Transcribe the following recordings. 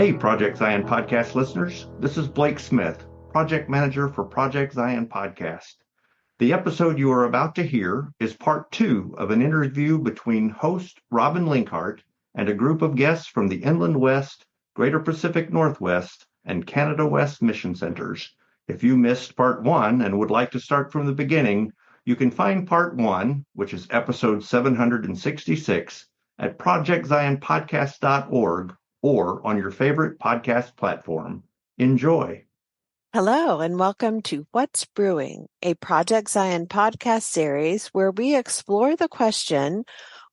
Hey, Project Zion podcast listeners. This is Blake Smith, project manager for Project Zion podcast. The episode you are about to hear is part 2 of an interview between host Robin Linkhart and a group of guests from the Inland West, Greater Pacific Northwest, and Canada West Mission Centers. If you missed part 1 and would like to start from the beginning, you can find part 1, which is episode 766, at projectzionpodcast.org or on your favorite podcast platform. Enjoy. Hello, and welcome to What's Brewing, a Project Zion podcast series where we explore the question,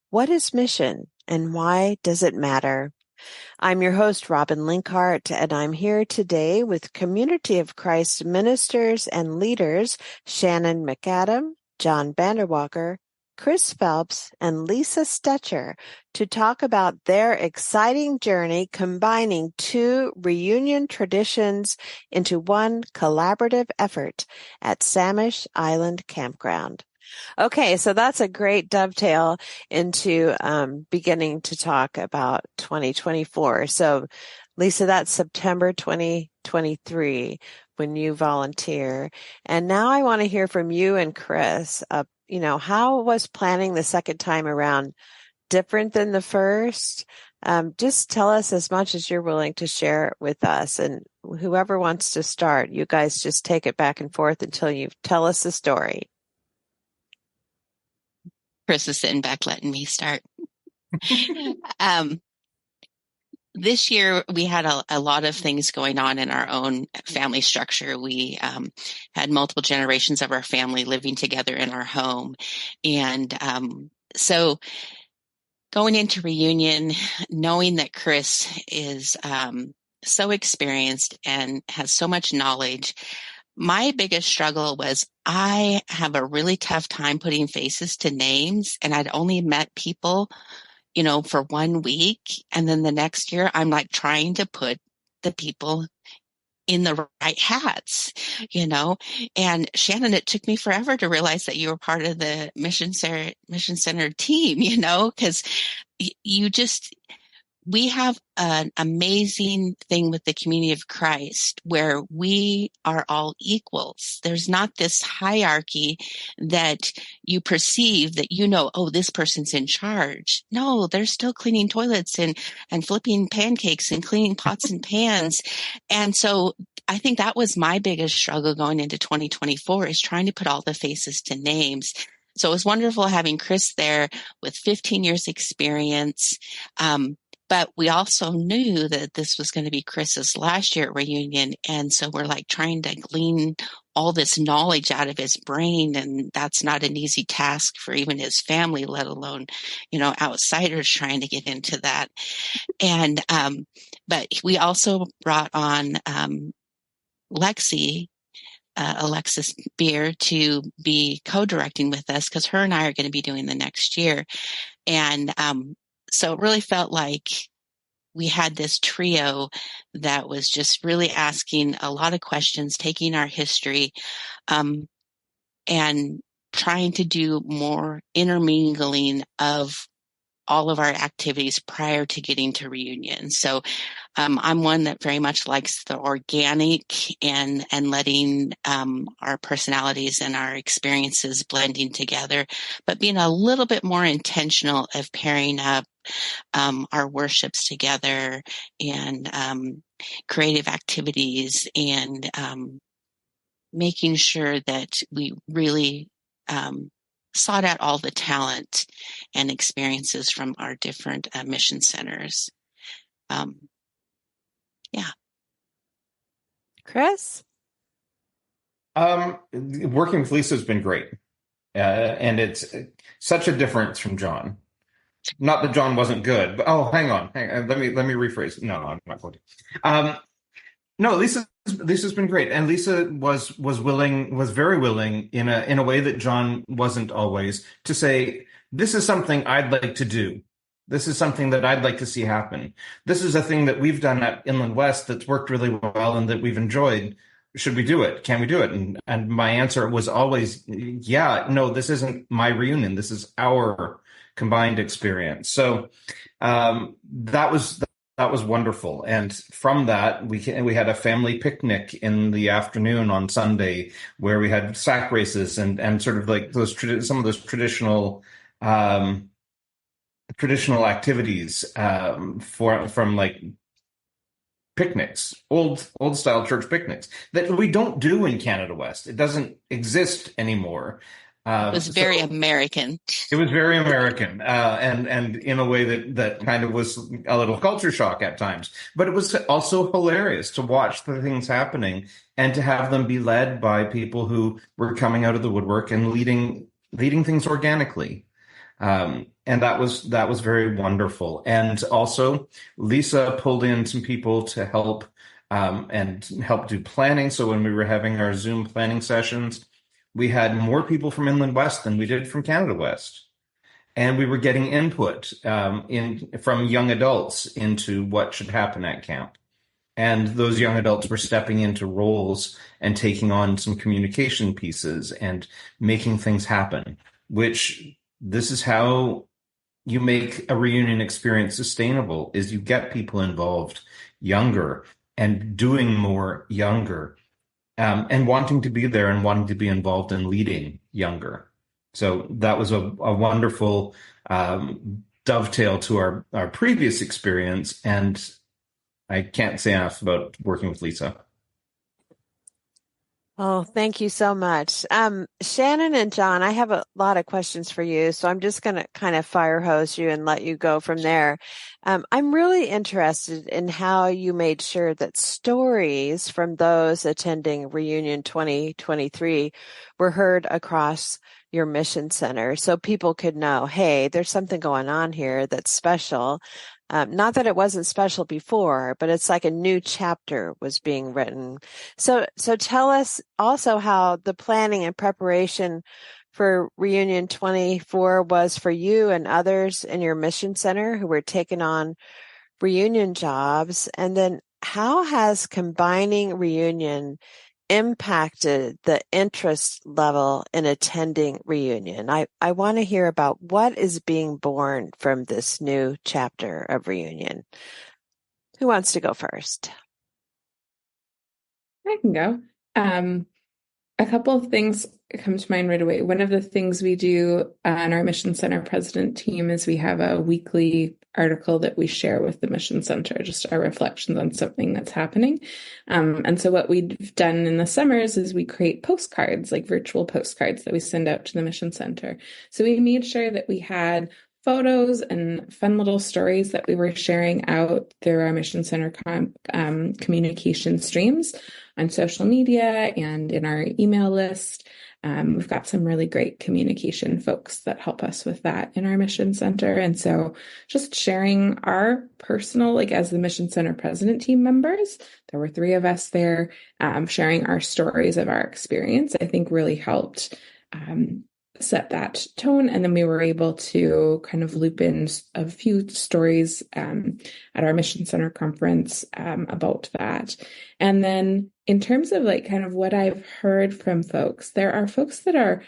what is mission and why does it matter? I'm your host, Robin Linkhart, and I'm here today with Community of Christ ministers and leaders, Shannon McAdam, John Vanderwalker, Chris Phelps, and Lisa Stetcher to talk about their exciting journey combining 2 reunion traditions into one collaborative effort at Samish Island Campground. Okay, so that's a great dovetail into beginning to talk about 2024. So, Lisa, that's September 2023 when you volunteer. And now I want to hear from you and Chris. How was planning the second time around different than the first? Just tell us as much as you're willing to share with us. And whoever wants to start, you guys just take it back and forth until you tell us the story. Chris is sitting back letting me start. This year, we had a lot of things going on in our own family structure. We had multiple generations of our family living together in our home. And so going into reunion, knowing that Chris is so experienced and has so much knowledge, my biggest struggle was I have a really tough time putting faces to names, and I'd only met people for 1 week. And then the next year, I'm like trying to put the people in the right hats, and Shannon, it took me forever to realize that you were part of the Mission Center team, because we have an amazing thing with the community of Christ where we are all equals. There's not this hierarchy that you perceive that, oh, this person's in charge. No, they're still cleaning toilets and flipping pancakes and cleaning pots and pans. And so I think that was my biggest struggle going into 2024 is trying to put all the faces to names. So it was wonderful having Chris there with 15 years experience. But we also knew that this was going to be Chris's last year at reunion. And so we're like trying to glean all this knowledge out of his brain. And that's not an easy task for even his family, let alone, outsiders trying to get into that. And, but we also brought on, Alexis Beer to be co-directing with us because her and I are going to be doing the next year. And, so it really felt like we had this trio that was just really asking a lot of questions, taking our history, and trying to do more intermingling of all of our activities prior to getting to reunion. So I'm one that very much likes the organic and letting our personalities and our experiences blending together, but being a little bit more intentional of pairing up our worships together and creative activities and making sure that we really sought out all the talent and experiences from our different mission centers. Yeah. Chris? Working with Lisa has been great. And it's such a difference from John. Not that John wasn't good, but hang on. Let me rephrase. No, I'm not going to. No, Lisa's been great, and Lisa was very willing in a way that John wasn't always, to say, this is something I'd like to do. This is something that I'd like to see happen. This is a thing that we've done at Inland West that's worked really well and that we've enjoyed. Should we do it? Can we do it? And my answer was always, yeah, no, this isn't my reunion. This is our combined experience. So that was that was wonderful. And from that, we had a family picnic in the afternoon on Sunday where we had sack races and sort of like some of those traditional activities from like picnics, old style church picnics that we don't do in Canada West. It doesn't exist anymore. It was very American. It was very American, and in a way that kind of was a little culture shock at times. But it was also hilarious to watch the things happening and to have them be led by people who were coming out of the woodwork and leading things organically. And that was very wonderful. And also, Lisa pulled in some people to help and help do planning. So when we were having our Zoom planning sessions, we had more people from Inland West than we did from Canada West. And we were getting input from young adults into what should happen at camp. And those young adults were stepping into roles and taking on some communication pieces and making things happen, which this is how you make a reunion experience sustainable, is you get people involved younger and doing more younger, and wanting to be there and wanting to be involved in leading younger. So that was a wonderful dovetail to our previous experience. And I can't say enough about working with Lisa. Oh, thank you so much. Shannon and John, I have a lot of questions for you, so I'm just going to kind of fire hose you and let you go from there. I'm really interested in how you made sure that stories from those attending Reunion 2023 were heard across your mission center so people could know, hey, there's something going on here that's special. Not that it wasn't special before, but it's like a new chapter was being written. So tell us also how the planning and preparation for Reunion 24 was for you and others in your mission center who were taking on reunion jobs. And then how has combining Reunion impacted the interest level in attending Reunion? I want to hear about what is being born from this new chapter of Reunion. Who wants to go first? I can go. A couple of things come to mind right away. One of the things we do on our Mission Center President team is we have a weekly article that we share with the Mission Center, just our reflections on something that's happening. And so what we've done in the summers is we create postcards, like virtual postcards that we send out to the Mission Center. So we made sure that we had photos and fun little stories that we were sharing out through our Mission Center communication streams on social media and in our email list. We've got some really great communication folks that help us with that in our Mission Center. And so just sharing our personal, like as the Mission Center President team members, there were 3 of us there, sharing our stories of our experience, I think really helped set that tone. And then we were able to kind of loop in a few stories at our Mission Center conference about that. And then in terms of like kind of what I've heard from folks, there are folks that are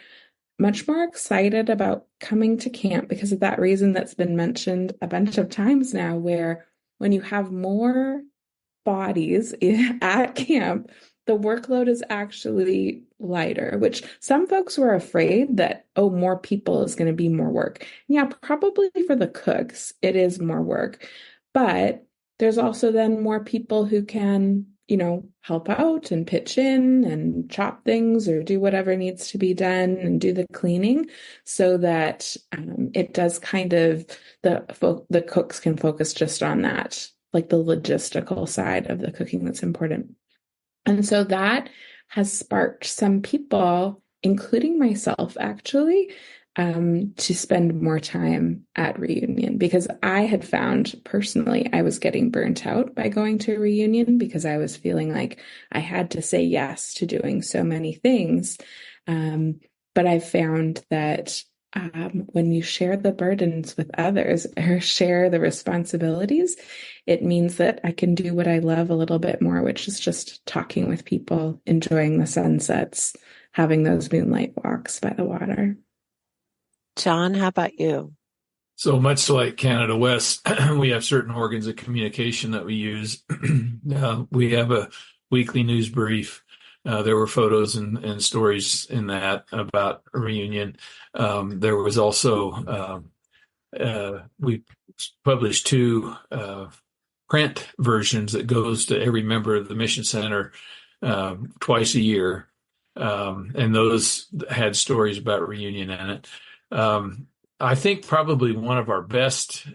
much more excited about coming to camp because of that reason that's been mentioned a bunch of times now, where when you have more bodies at camp, the workload is actually lighter, which some folks were afraid that, oh, more people is going to be more work. Yeah, probably for the cooks, it is more work. But there's also then more people who can, help out and pitch in and chop things or do whatever needs to be done and do the cleaning so that it does kind of, the cooks can focus just on that, like the logistical side of the cooking that's important. And so that has sparked some people, including myself, actually, to spend more time at Reunion, because I had found personally I was getting burnt out by going to Reunion because I was feeling like I had to say yes to doing so many things. But I found that when you share the burdens with others or share the responsibilities, it means that I can do what I love a little bit more, which is just talking with people, enjoying the sunsets, having those moonlight walks by the water. John, how about you? So much like Canada West, we have certain organs of communication that we use. We have a weekly news brief. There were photos and stories in that about a reunion. There was also, we published two print versions that goes to every member of the Mission Center twice a year. And those had stories about reunion in it. I think probably one of our best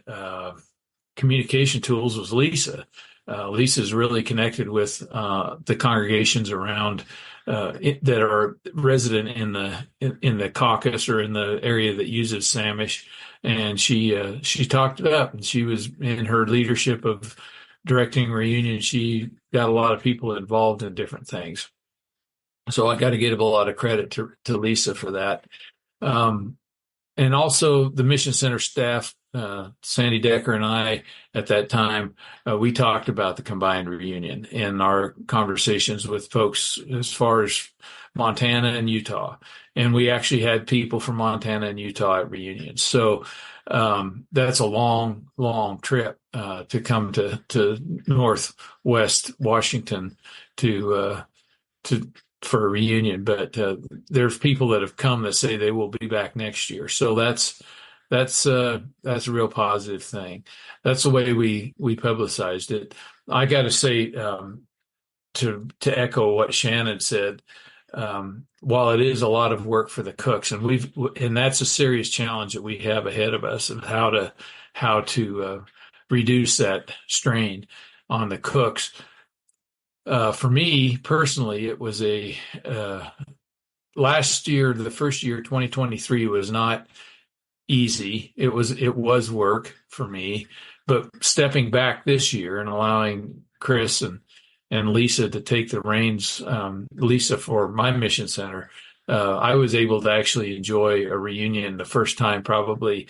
communication tools was Lisa. Lisa's really connected with the congregations around that are resident in the caucus or in the area that uses Samish, and she talked it up, and she was in her leadership of directing reunion. She got a lot of people involved in different things. So I got to give a lot of credit to Lisa for that. And also the Mission Center staff, Sandy Decker and I, at that time, we talked about the combined reunion in our conversations with folks as far as Montana and Utah. And we actually had people from Montana and Utah at reunions. So that's a long, long trip to come to Northwest Washington for a reunion, but there's people that have come that say they will be back next year. So that's a real positive thing. That's the way we publicized it. I got to say, to echo what Shannon said, while it is a lot of work for the cooks, and that's a serious challenge that we have ahead of us of how to reduce that strain on the cooks. For me personally, it was last year, the first year, 2023 was not easy. It was work for me, but stepping back this year and allowing Chris and Lisa to take the reins, Lisa for my mission center, I was able to actually enjoy a reunion the first time, probably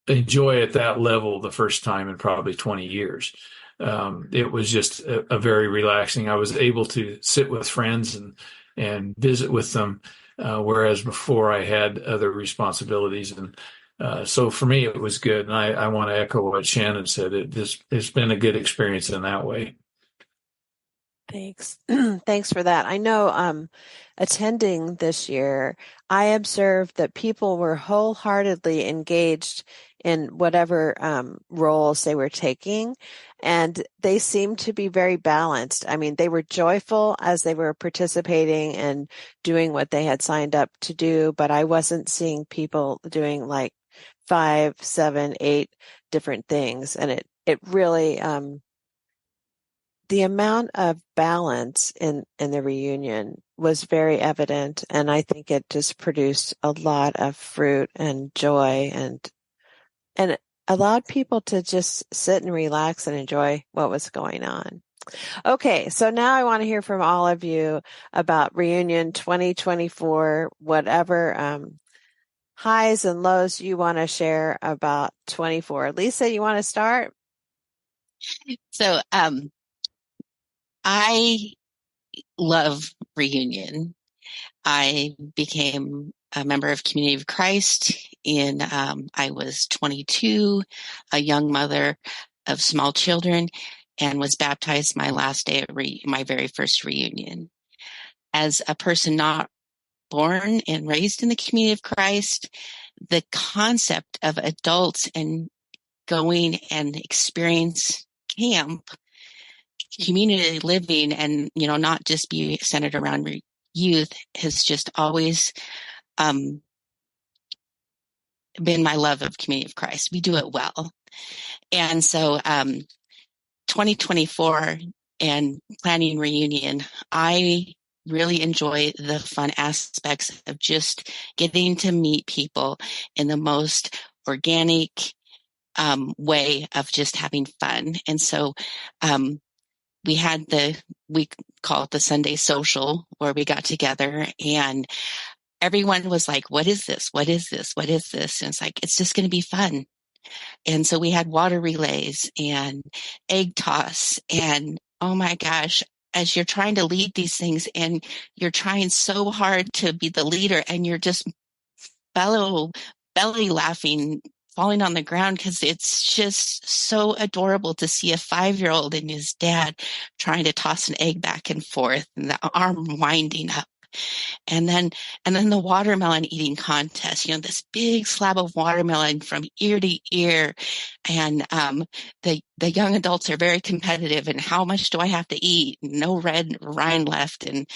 enjoy at that level the first time in probably 20 years. It was just a very relaxing. I was able to sit with friends and visit with them, whereas before I had other responsibilities. And so for me, it was good. And I want to echo what Shannon said. It's been a good experience in that way. Thanks. Thanks for that. I know attending this year, I observed that people were wholeheartedly engaged in whatever roles they were taking, and they seemed to be very balanced. I mean, they were joyful as they were participating and doing what they had signed up to do, but I wasn't seeing people doing like 5, 7, 8 different things. And it really, the amount of balance in the reunion was very evident, and I think it just produced a lot of fruit and joy and allowed people to just sit and relax and enjoy what was going on. Okay, so now I want to hear from all of you about Reunion 2024, whatever highs and lows you want to share about 24. Lisa, you want to start? So I love Reunion. I became a member of Community of Christ I was 22, a young mother of small children, and was baptized my last day at my very first reunion. As a person not born and raised in the Community of Christ, the concept of adults and going and experience camp, community living, and not just be centered around youth has just always been my love of Community of Christ. We do it well. And so 2024 and planning reunion, I really enjoy the fun aspects of just getting to meet people in the most organic way of just having fun. And so we call it the Sunday social, where we got together and everyone was like, what is this? What is this? What is this? And it's like, it's just going to be fun. And so we had water relays and egg toss. And oh my gosh, as you're trying to lead these things and you're trying so hard to be the leader and you're just belly laughing falling on the ground because it's just so adorable to see a 5-year-old and his dad trying to toss an egg back and forth and the arm winding up. And then the watermelon eating contest, this big slab of watermelon from ear to ear. And the young adults are very competitive. And how much do I have to eat? No red rind left. And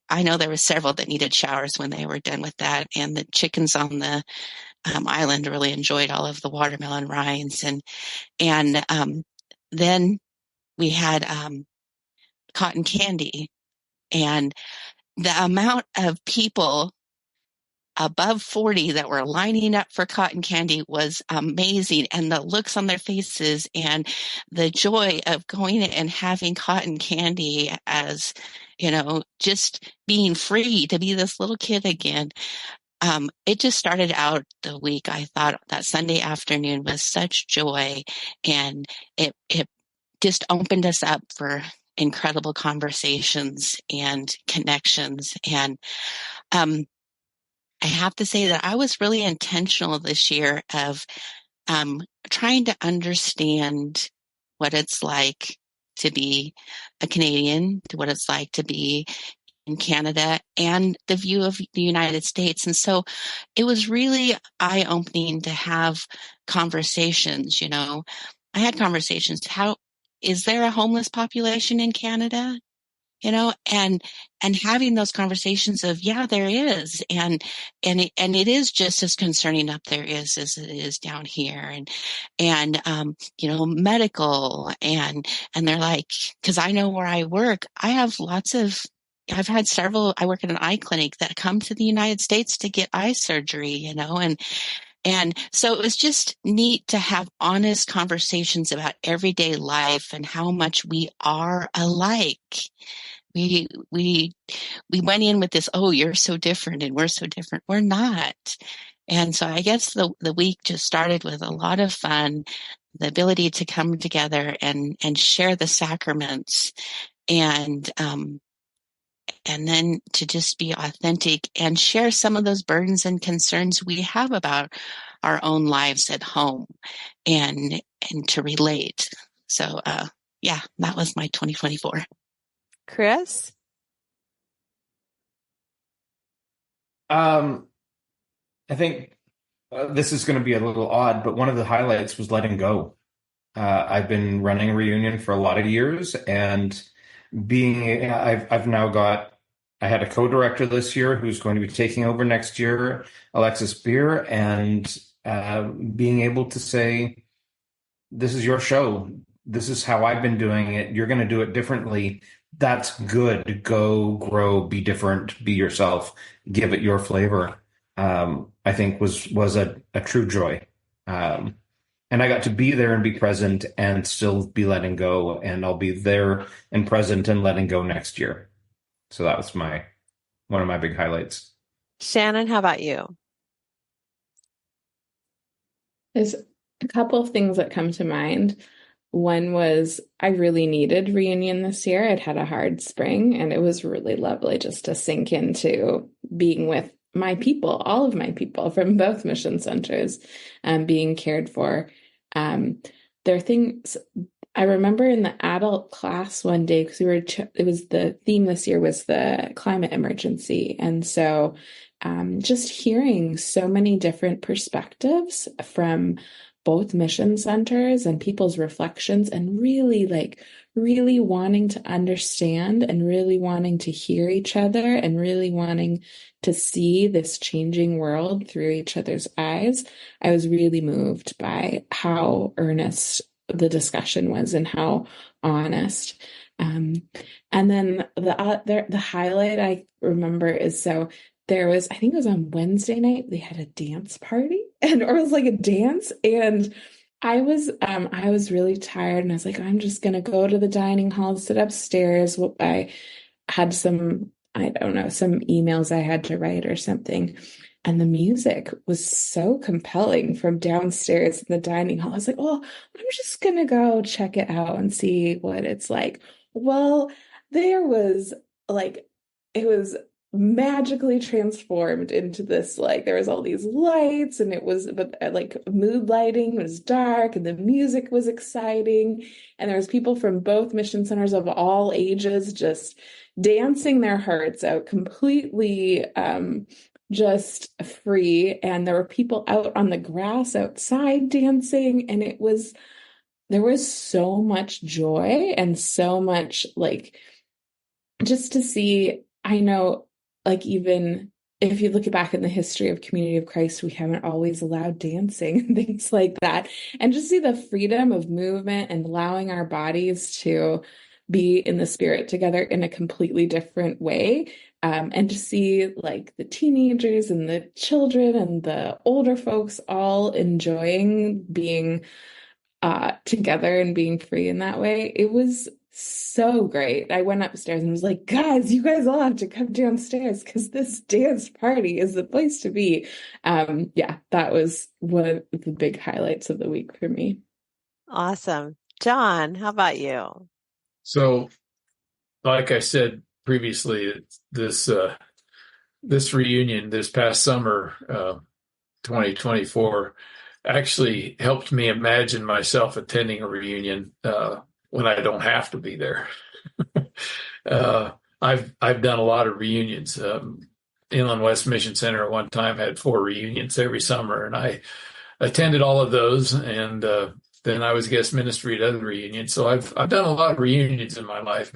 I know there were several that needed showers when they were done with that. And the chickens on the island really enjoyed all of the watermelon rinds. And then we had cotton candy. And the amount of people above 40 that were lining up for cotton candy was amazing. And the looks on their faces and the joy of going and having cotton candy as, just being free to be this little kid again. It just started out the week. I thought that Sunday afternoon was such joy, and it just opened us up for incredible conversations and connections. And I have to say that I was really intentional this year of trying to understand what it's like to be a Canadian, to what it's like to be in Canada, and the view of the United States. And so it was really eye-opening to have conversations. I had conversations. Is there a homeless population in Canada? And having those conversations of, yeah, there is. And it is just as concerning up there as it is down here. And medical and they're like, cause I know where I work, I've had several, I work at an eye clinic that come to the United States to get eye surgery, and so it was just neat to have honest conversations about everyday life and how much we are alike. We went in with this, oh, you're so different and we're so different. We're not. And so I guess the week just started with a lot of fun, the ability to come together and share the sacraments, and then to just be authentic and share some of those burdens and concerns we have about our own lives at home, and to relate. So, that was my 2024. Chris? I think this is going to be a little odd, but one of the highlights was letting go. I've been running Reunion for a lot of years, and I've now got, I had a co-director this year who's going to be taking over next year, Alexis Beer, and being able to say, this is your show. This is how I've been doing it. You're going to do it differently. That's good. Go, grow, be different, be yourself, give it your flavor. I think was a true joy. And I got to be there and be present and still be letting go. And I'll be there and present and letting go next year. So that was one of my big highlights. Shannon, how about you? There's a couple of things that come to mind. One was I really needed Reunion this year. I'd had a hard spring, and it was really lovely just to sink into being with my people, all of my people from both mission centers, being cared for. There are things I remember in the adult class one day, because it was the theme this year was the climate emergency. And so just hearing so many different perspectives from both mission centers and people's reflections, and really wanting to understand and really wanting to hear each other and really wanting to see this changing world through each other's eyes. I was really moved by how earnest the discussion was and how honest. And then the highlight I remember is, so there was, I think it was on Wednesday night, they had a dance party, or it was like a dance. And I was really tired, and I was like, I'm just going to go to the dining hall, sit upstairs. I had some emails I had to write or something. And the music was so compelling from downstairs in the dining hall. I was like, oh, I'm just going to go check it out and see what it's like. Well, it was magically transformed into this, like, there was all these lights, and it was, but like mood lighting was dark, and the music was exciting, and there was people from both mission centers of all ages just dancing their hearts out, completely just free. And there were people out on the grass outside dancing, and there was so much joy and so much, like, just to see. I know, like, even if you look back in the history of Community of Christ, we haven't always allowed dancing and things like that. And just see the freedom of movement and allowing our bodies to be in the spirit together in a completely different way. And to see, like, the teenagers and the children and the older folks all enjoying being together and being free in that way. It was so great. I went upstairs and was like, guys, you guys all have to come downstairs because this dance party is the place to be. Yeah, that was one of the big highlights of the week for me. Awesome. John, how about you? So, like I said previously, this reunion this past summer, 2024, actually helped me imagine myself attending a reunion when I don't have to be there. I've done a lot of reunions. Inland West Mission Center at one time had 4 reunions every summer, and I attended all of those. And then I was guest ministry at other reunions. So I've done a lot of reunions in my life.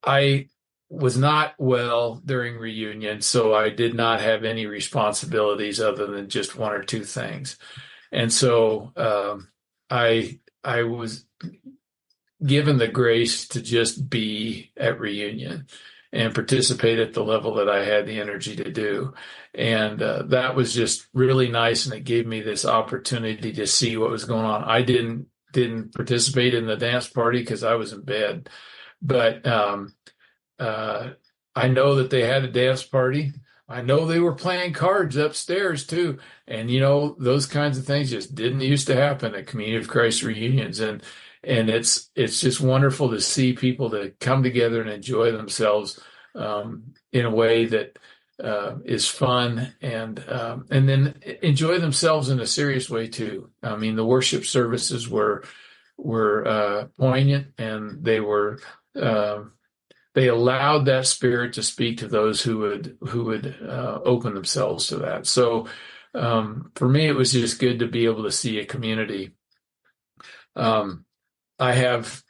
I was not well during reunion, so I did not have any responsibilities other than just 1 or 2 things. And so I was given the grace to just be at reunion and participate at the level that I had the energy to do. And that was just really nice, and it gave me this opportunity to see what was going on. I didn't participate in the dance party because I was in bed, but I know that they had a dance party. I know they were playing cards upstairs too. And, those kinds of things just didn't used to happen at Community of Christ reunions. And it's just wonderful to see people to come together and enjoy themselves in a way that is fun, and then enjoy themselves in a serious way too. I mean, the worship services were poignant, and they were they allowed that spirit to speak to those who would open themselves to that. So for me, it was just good to be able to see a community. I have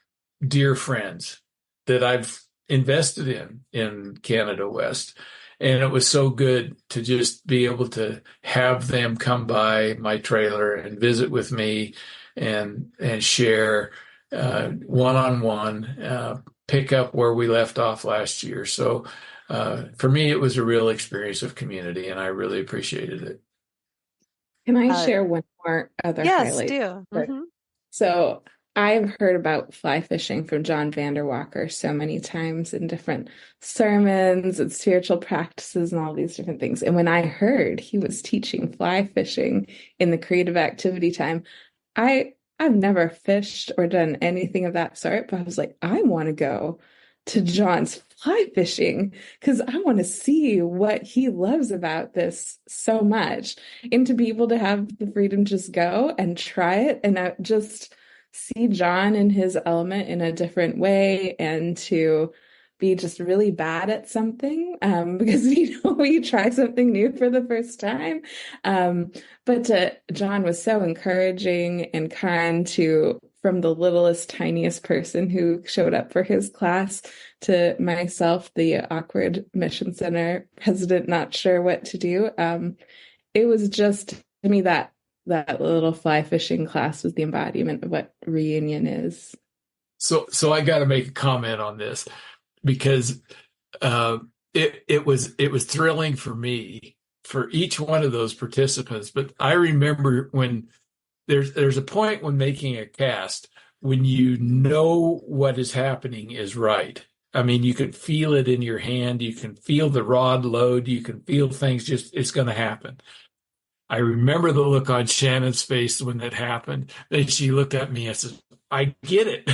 dear friends that I've invested in Canada West, and it was so good to just be able to have them come by my trailer and visit with me and share one-on-one, pick up where we left off last year. So for me, it was a real experience of community, and I really appreciated it. Can I share one more other highlight? Yes, do. Mm-hmm. So I've heard about fly fishing from John Vanderwalker so many times in different sermons and spiritual practices and all these different things. And when I heard he was teaching fly fishing in the creative activity time, I've never fished or done anything of that sort, but I was like, I want to go to John's fly fishing because I want to see what he loves about this so much, and to be able to have the freedom to just go and try it and just see John in his element in a different way, and to be just really bad at something because we try something new for the first time. But John was so encouraging and kind from the littlest, tiniest person who showed up for his class to myself, the awkward mission center president, not sure what to do. It was just, to me, that little fly fishing class was the embodiment of what reunion is. So I got to make a comment on this, because it was thrilling for me, for each one of those participants. But I remember when there's a point when making a cast when you know what is happening is right. I mean, you can feel it in your hand. You can feel the rod load. You can feel things it's going to happen. I remember the look on Shannon's face when that happened. Then she looked at me and said, I get it.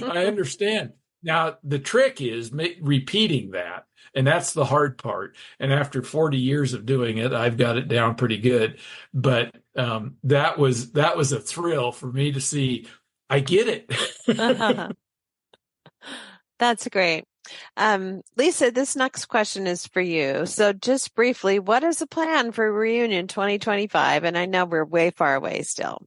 I understand. Now, the trick is repeating that. And that's the hard part. And after 40 years of doing it, I've got it down pretty good. But that was a thrill for me to see. I get it. That's great. Lisa, this next question is for you. So just briefly, what is the plan for Reunion 2025? And I know we're way far away still.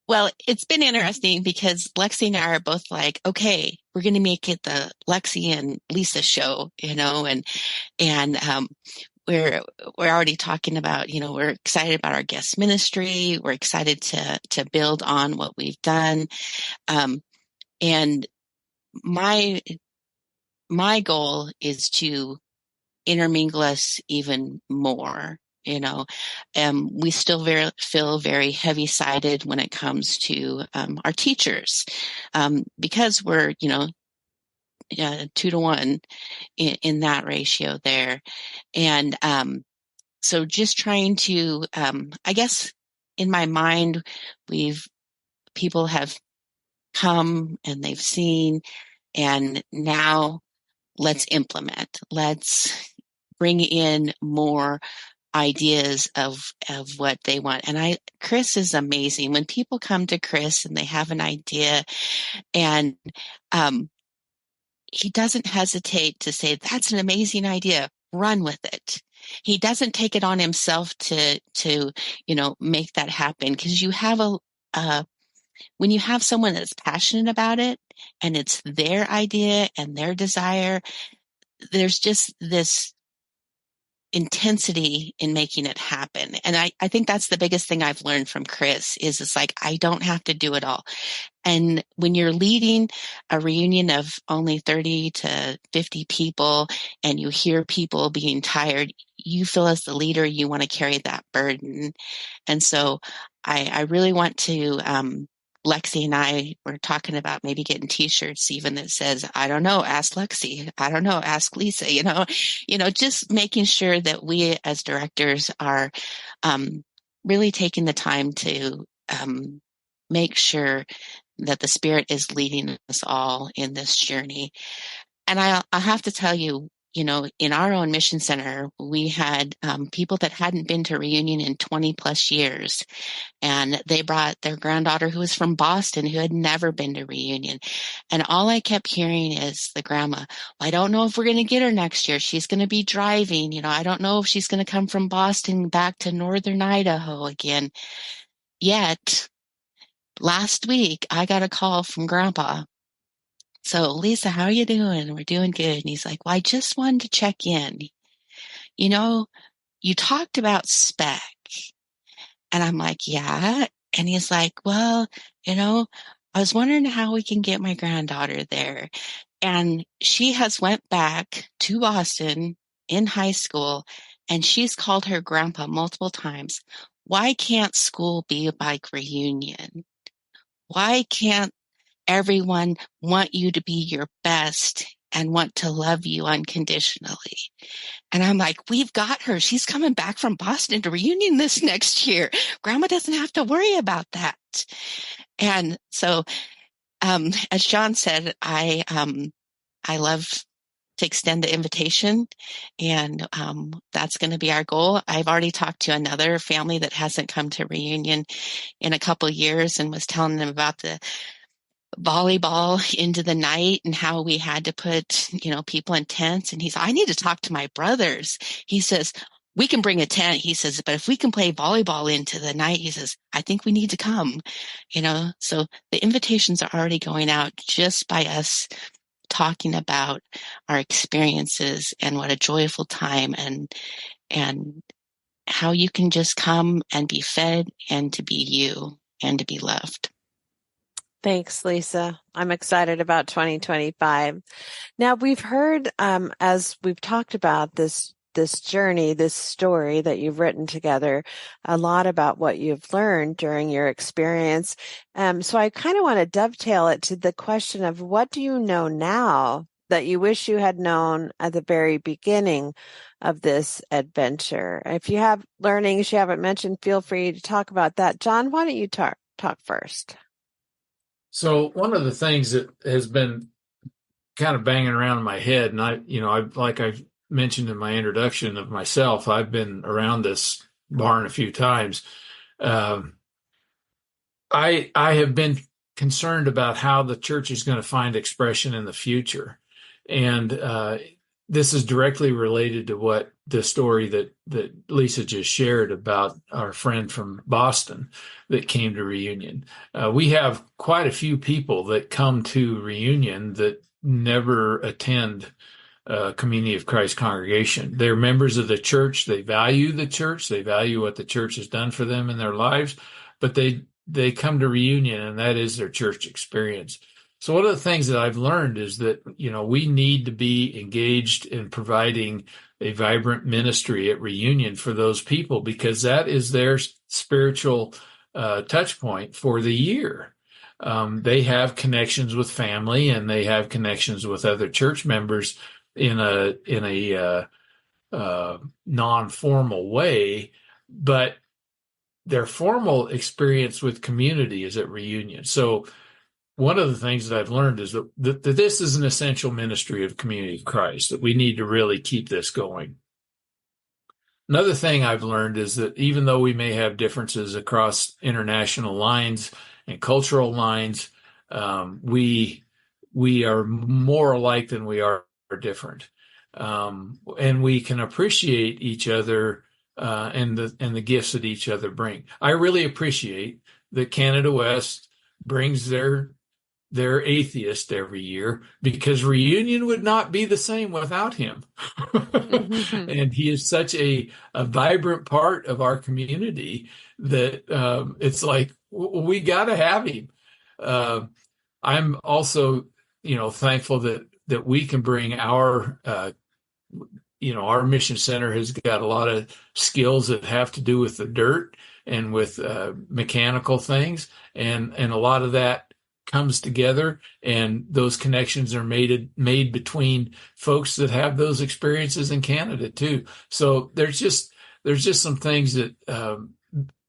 Well, it's been interesting because Lexi and I are both like, okay, we're going to make it the Lexi and Lisa show, and we're already talking about, we're excited about our guest ministry. We're excited to build on what we've done. And my goal is to intermingle us even more. We still feel very heavy-sided when it comes to our teachers, because we're 2-to-1 in that ratio there, and so just trying to, I guess, in my mind, people have come and they've seen, and now let's implement. Let's bring in more ideas of what they want. And Chris is amazing. When people come to Chris and they have an idea, and he doesn't hesitate to say, that's an amazing idea, run with it. He doesn't take it on himself to make that happen, because you have when you have someone that's passionate about it and it's their idea and their desire, there's just this intensity in making it happen. And I think that's the biggest thing I've learned from Chris is it's like, I don't have to do it all. And when you're leading a reunion of only 30 to 50 people and you hear people being tired, you feel as the leader, you want to carry that burden. And so I really want to, Lexi and I were talking about maybe getting t-shirts even that says, I don't know, ask Lexi. I don't know, ask Lisa, just making sure that we as directors are really taking the time to make sure that the Spirit is leading us all in this journey. And I have to tell you, in our own mission center, we had people that hadn't been to Reunion in 20 plus years. And they brought their granddaughter who was from Boston, who had never been to Reunion. And all I kept hearing is the grandma, I don't know if we're going to get her next year. She's going to be driving. I don't know if she's going to come from Boston back to northern Idaho again. Yet, last week, I got a call from Grandpa. So, Lisa, how are you doing? We're doing good. And he's like, well, I just wanted to check in. You talked about spec. And I'm like, yeah. And he's like, well, I was wondering how we can get my granddaughter there. And she has went back to Boston in high school, and she's called her grandpa multiple times. Why can't school be like Reunion? Why can't everyone want you to be your best and want to love you unconditionally? And I'm like, we've got her. She's coming back from Boston to Reunion this next year. Grandma doesn't have to worry about that. And so, as John said, I love to extend the invitation, and that's going to be our goal. I've already talked to another family that hasn't come to Reunion in a couple of years and was telling them about the volleyball into the night and how we had to put, people in tents. And I need to talk to my brothers. He says, we can bring a tent. He says, but if we can play volleyball into the night, he says, I think we need to come, so the invitations are already going out just by us talking about our experiences and what a joyful time and how you can just come and be fed and to be you and to be loved. Thanks, Lisa. I'm excited about 2025. Now, we've heard, as we've talked about this journey, this story that you've written together, a lot about what you've learned during your experience. So I kind of want to dovetail it to the question of what do you know now that you wish you had known at the very beginning of this adventure? If you have learnings you haven't mentioned, feel free to talk about that. John, why don't you talk first? So one of the things that has been kind of banging around in my head, and like I've mentioned in my introduction of myself, I've been around this barn a few times. Um, I have been concerned about how the church is going to find expression in the future, and this is directly related to what the story that Lisa just shared about our friend from Boston that came to Reunion. We have quite a few people that come to Reunion that never attend Community of Christ congregation. They're members of the church. They value the church. They value what the church has done for them in their lives, but they come to Reunion, and that is their church experience. So one of the things that I've learned is that, we need to be engaged in providing a vibrant ministry at Reunion for those people, because that is their spiritual touch point for the year. They have connections with family, and they have connections with other church members in a non-formal way, but their formal experience with community is at Reunion. So one of the things that I've learned is that this is an essential ministry of Community of Christ, that we need to really keep this going. Another thing I've learned is that even though we may have differences across international lines and cultural lines, we are more alike than we are different. And we can appreciate each other and the gifts that each other bring. I really appreciate that Canada West brings their atheist every year, because Reunion would not be the same without him. And he is such a vibrant part of our community that it's like, we got to have him. I'm also, thankful that we can bring our mission center has got a lot of skills that have to do with the dirt and with mechanical things. And a lot of that comes together, and those connections are made between folks that have those experiences in Canada too. So there's just some things that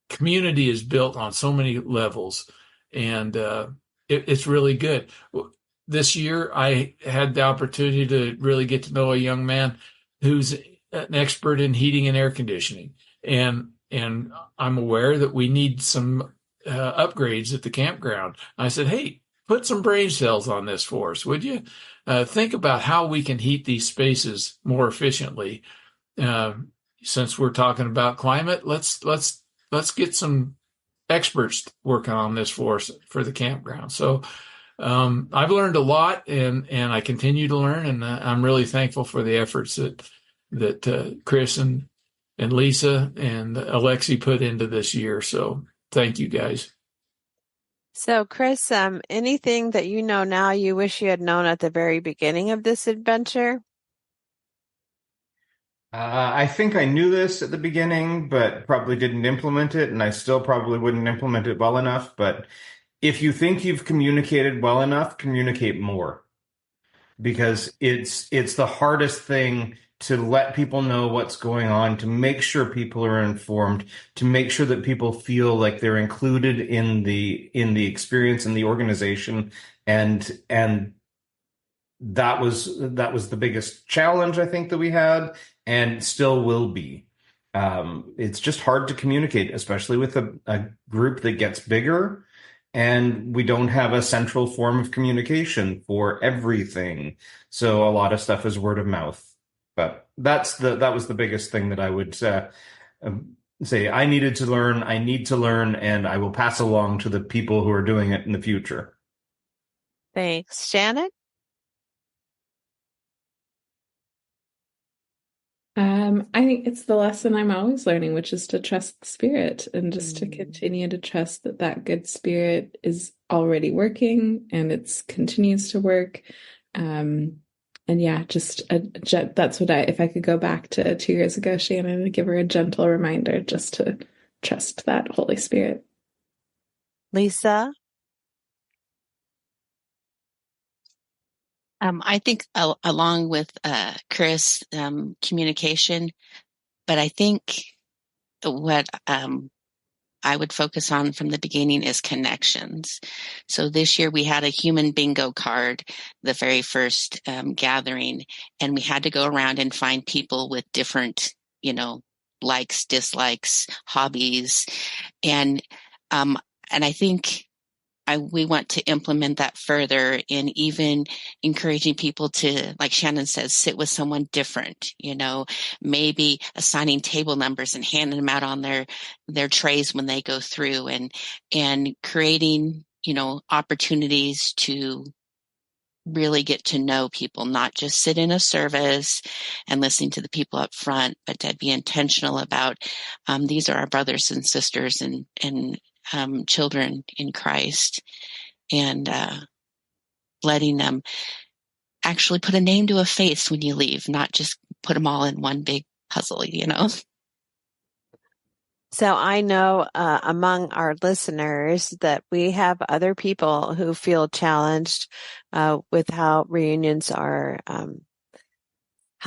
community is built on so many levels, and it's really good. This year, I had the opportunity to really get to know a young man who's an expert in heating and air conditioning, and I'm aware that we need some upgrades at the campground. I said, hey, put some brain cells on this for us, would you? Think about how we can heat these spaces more efficiently. Since we're talking about climate, let's get some experts working on this for us for the campground. So I've learned a lot, and I continue to learn, and I'm really thankful for the efforts that Chris and Lisa and Alexi put into this year. So thank you, guys. So, Chris, anything that you know now you wish you had known at the very beginning of this adventure? I think I knew this at the beginning, but probably didn't implement it, and I still probably wouldn't implement it well enough. But if you think you've communicated well enough, communicate more, because it's the hardest thing to let people know what's going on, to make sure people are informed, to make sure that people feel like they're included in the experience in the organization, and that was the biggest challenge I think that we had, and still will be. It's just hard to communicate, especially with a group that gets bigger, and we don't have a central form of communication for everything. So a lot of stuff is word of mouth. But that was the biggest thing that I would say I needed to learn, I need to learn, and I will pass along to the people who are doing it in the future. Thanks. Shannon? I think it's the lesson I'm always learning, which is to trust the Spirit, and just to continue to trust that good Spirit is already working, and it continues to work. And yeah, just that's what if I could go back to 2 years ago, Shannon, and give her a gentle reminder just to trust that Holy Spirit. Lisa? I think along with Chris, communication, but I think what I would focus on from the beginning is connections. So this year we had a human bingo card, the very first gathering, and we had to go around and find people with different, likes, dislikes, hobbies, and I think we want to implement that further in even encouraging people to, like Shannon says, sit with someone different, maybe assigning table numbers and handing them out on their trays when they go through, and creating, opportunities to really get to know people, not just sit in a service and listening to the people up front, but to be intentional about these are our brothers and sisters and children in Christ, and letting them actually put a name to a face when you leave, not just put them all in one big puzzle, So I know among our listeners that we have other people who feel challenged with how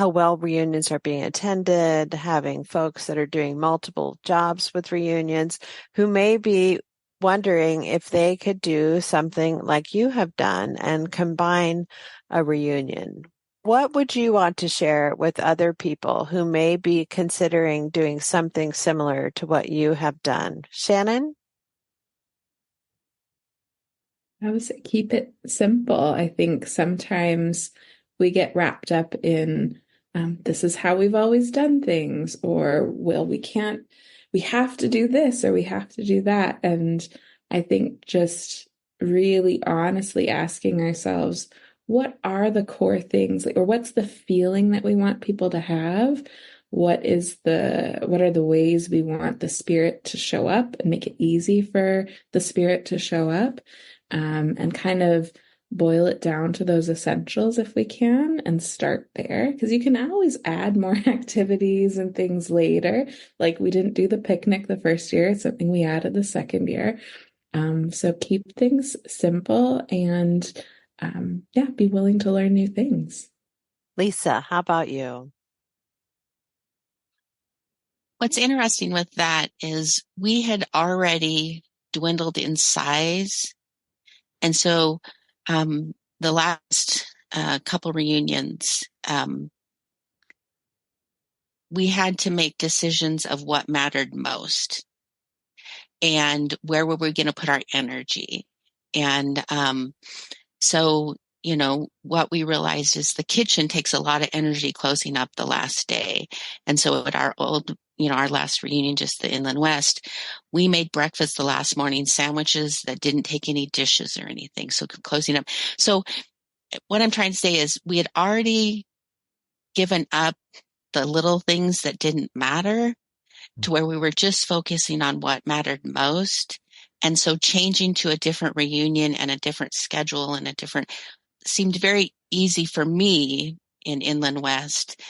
well reunions are being attended, having folks that are doing multiple jobs with reunions who may be wondering if they could do something like you have done and combine a reunion. What would you want to share with other people who may be considering doing something similar to what you have done? Shannon? I would say keep it simple. I think sometimes we get wrapped up in this is how we've always done things, or, well, we have to do this or we have to do that. And I think just really honestly asking ourselves, what are the core things, or what's the feeling that we want people to have? What are the ways we want the Spirit to show up and make it easy for the Spirit to show up, and kind of boil it down to those essentials if we can, and start there, because you can always add more activities and things later. Like we didn't do the picnic the first year, it's something we added the second year. So keep things simple and be willing to learn new things. Lisa, how about you? What's interesting with that is we had already dwindled in size. And so the last couple reunions, we had to make decisions of what mattered most and where were we going to put our energy. And so, what we realized is the kitchen takes a lot of energy closing up the last day. And so at our our last reunion, just the Inland West, we made breakfast the last morning, sandwiches that didn't take any dishes or anything. So closing up. So what I'm trying to say is we had already given up the little things that didn't matter to where we were just focusing on what mattered most. And so changing to a different reunion and a different schedule and seemed very easy for me in Inland West.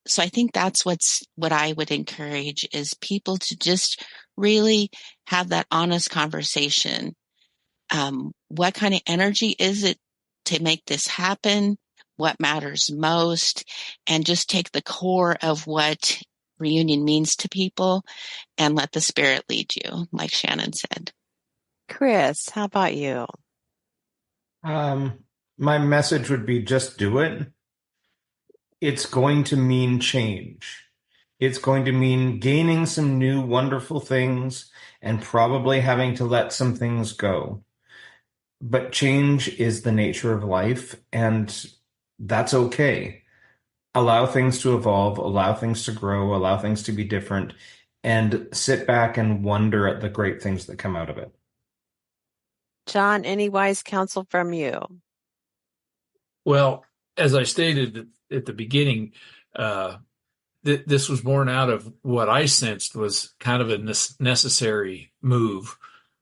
So I think that's what I would encourage is people to just really have that honest conversation. What kind of energy is it to make this happen? What matters most? And just take the core of what reunion means to people and let the Spirit lead you, like Shannon said. Chris, how about you? My message would be just do it. It's going to mean change. It's going to mean gaining some new wonderful things and probably having to let some things go. But change is the nature of life, and that's okay. Allow things to evolve, allow things to grow, allow things to be different, and sit back and wonder at the great things that come out of it. John, any wise counsel from you? Well, as I stated at the beginning, this was born out of what I sensed was kind of a necessary move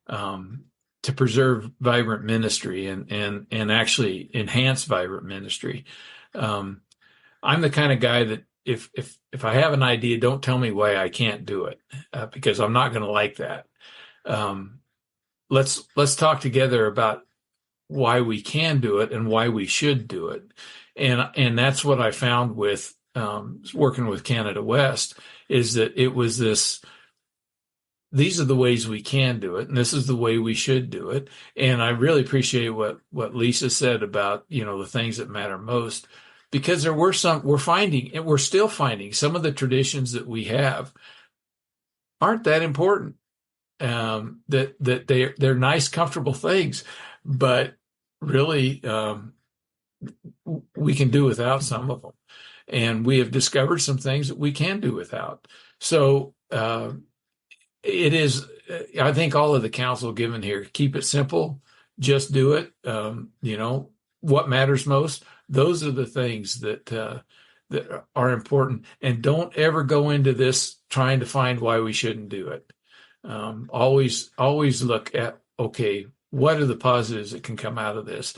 to preserve vibrant ministry and actually enhance vibrant ministry. I'm the kind of guy that if I have an idea, don't tell me why I can't do it, because I'm not going to like that. Let's talk together about why we can do it and why we should do it. And that's what I found with working with Canada West, is that it was this these are the ways we can do it, and this is the way we should do it. And I really appreciate what Lisa said about, the things that matter most, because we're finding, and we're still finding some of the traditions that we have aren't that important. That they're nice, comfortable things, but really, we can do without some of them. And we have discovered some things that we can do without. So, it is, I think all of the counsel given here, keep it simple, just do it. What matters most, those are the things that are important. And don't ever go into this trying to find why we shouldn't do it. Always look at, okay, what are the positives that can come out of this?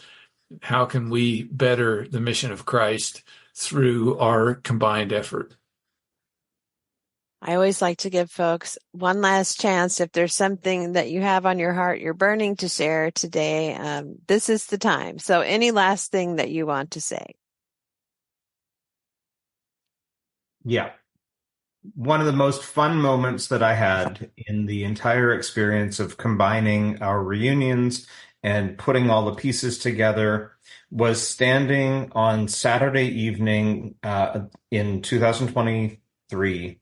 How can we better the mission of Christ through our combined effort? I always like to give folks one last chance. If there's something that you have on your heart, you're burning to share today, this is the time. So any last thing that you want to say? Yeah. One of the most fun moments that I had in the entire experience of combining our reunions and putting all the pieces together was standing on Saturday evening in 2023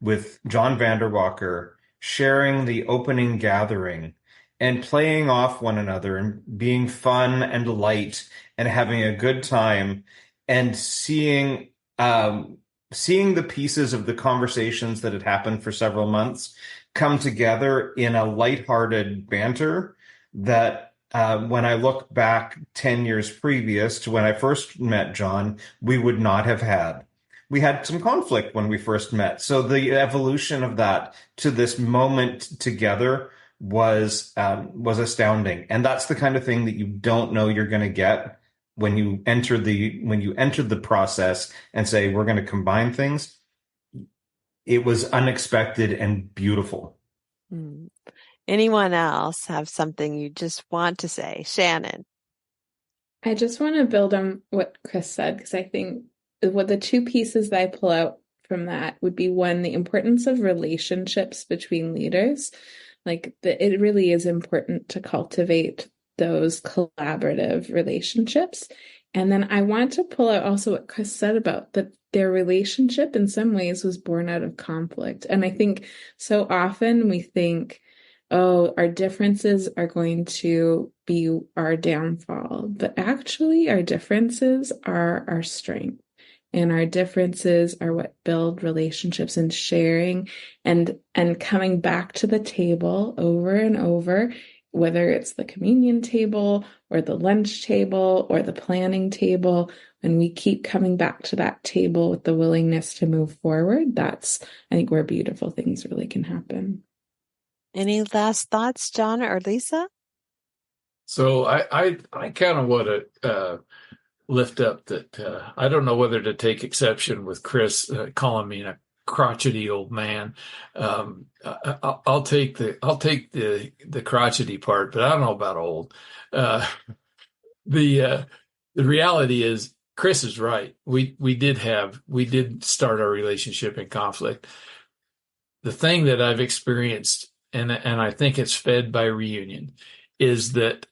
with John Vanderwalker, sharing the opening gathering and playing off one another and being fun and light and having a good time, and seeing the pieces of the conversations that had happened for several months come together in a lighthearted banter that when I look back 10 years previous to when I first met John, we would not have had. We had some conflict when we first met. So the evolution of that to this moment together was astounding. And that's the kind of thing that you don't know you're going to get when you enter the process and say, we're going to combine things. It was unexpected and beautiful. Anyone else have something you just want to say? Shannon. I just want to build on what Chris said, because I think what the two pieces that I pull out from that would be, one, the importance of relationships between leaders. It really is important to cultivate those collaborative relationships. And then I want to pull out also what Chris said about that their relationship in some ways was born out of conflict. And I think so often we think, oh, our differences are going to be our downfall. But actually, our differences are our strength. And our differences are what build relationships and sharing and coming back to the table over and over, whether it's the communion table or the lunch table or the planning table. When we keep coming back to that table with the willingness to move forward, that's, I think, where beautiful things really can happen. Any last thoughts, John or Lisa? So I kind of want to lift up that I don't know whether to take exception with Chris calling me a crotchety old man. I'll take the crotchety part, but I don't know about old. The reality is Chris is right. We did start our relationship in conflict. The thing that I've experienced, and I think it's fed by reunion, is that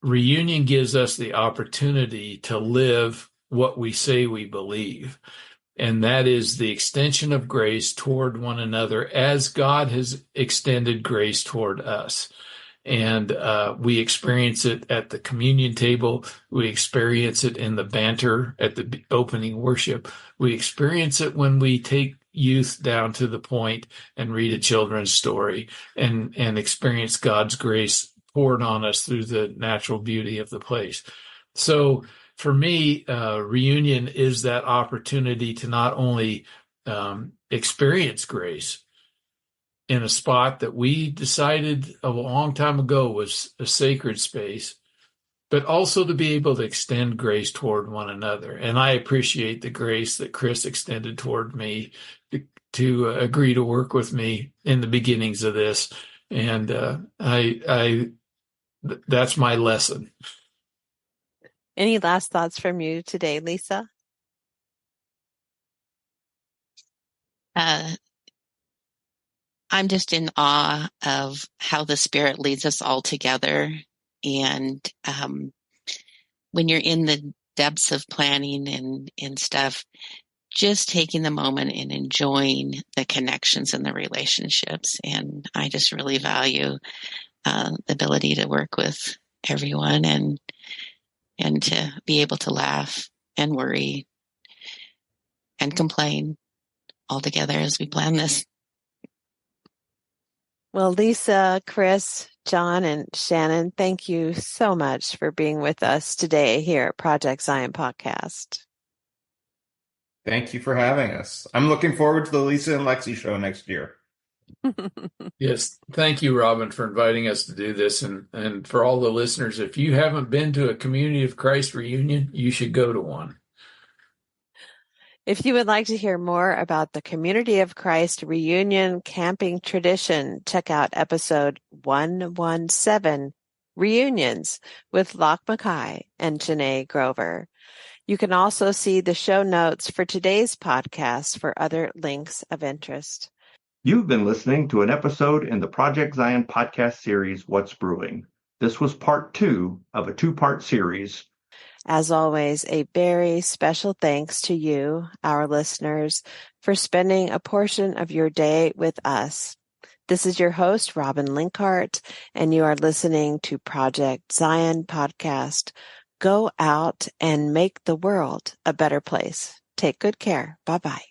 reunion gives us the opportunity to live what we say we believe. And that is the extension of grace toward one another as God has extended grace toward us. And we experience it at the communion table. We experience it in the banter at the opening worship. We experience it when we take youth down to the point and read a children's story and experience God's grace poured on us through the natural beauty of the place. So for me, reunion is that opportunity to not only experience grace in a spot that we decided a long time ago was a sacred space, but also to be able to extend grace toward one another. And I appreciate the grace that Chris extended toward me to agree to work with me in the beginnings of this. And that's my lesson. Any last thoughts from you today, Lisa? I'm just in awe of how the Spirit leads us all together. And when you're in the depths of planning and stuff, just taking the moment and enjoying the connections and the relationships. And I just really value the ability to work with everyone and to be able to laugh and worry and complain all together as we plan this. Well, Lisa, Chris, John, and Shannon, thank you so much for being with us today here at Project Zion Podcast. Thank you for having us. I'm looking forward to the Lisa and Lexi show next year. Yes, thank you, Robin, for inviting us to do this. And for all the listeners, if you haven't been to a Community of Christ reunion, you should go to one. If you would like to hear more about the Community of Christ reunion camping tradition, check out episode 117, Reunions, with Locke Mackay and Janae Grover. You can also see the show notes for today's podcast for other links of interest. You've been listening to an episode in the Project Zion podcast series, What's Brewing. This was part 2 of a 2-part series. As always, a very special thanks to you, our listeners, for spending a portion of your day with us. This is your host, Robin Linkhart, and you are listening to Project Zion Podcast. Go out and make the world a better place. Take good care. Bye-bye.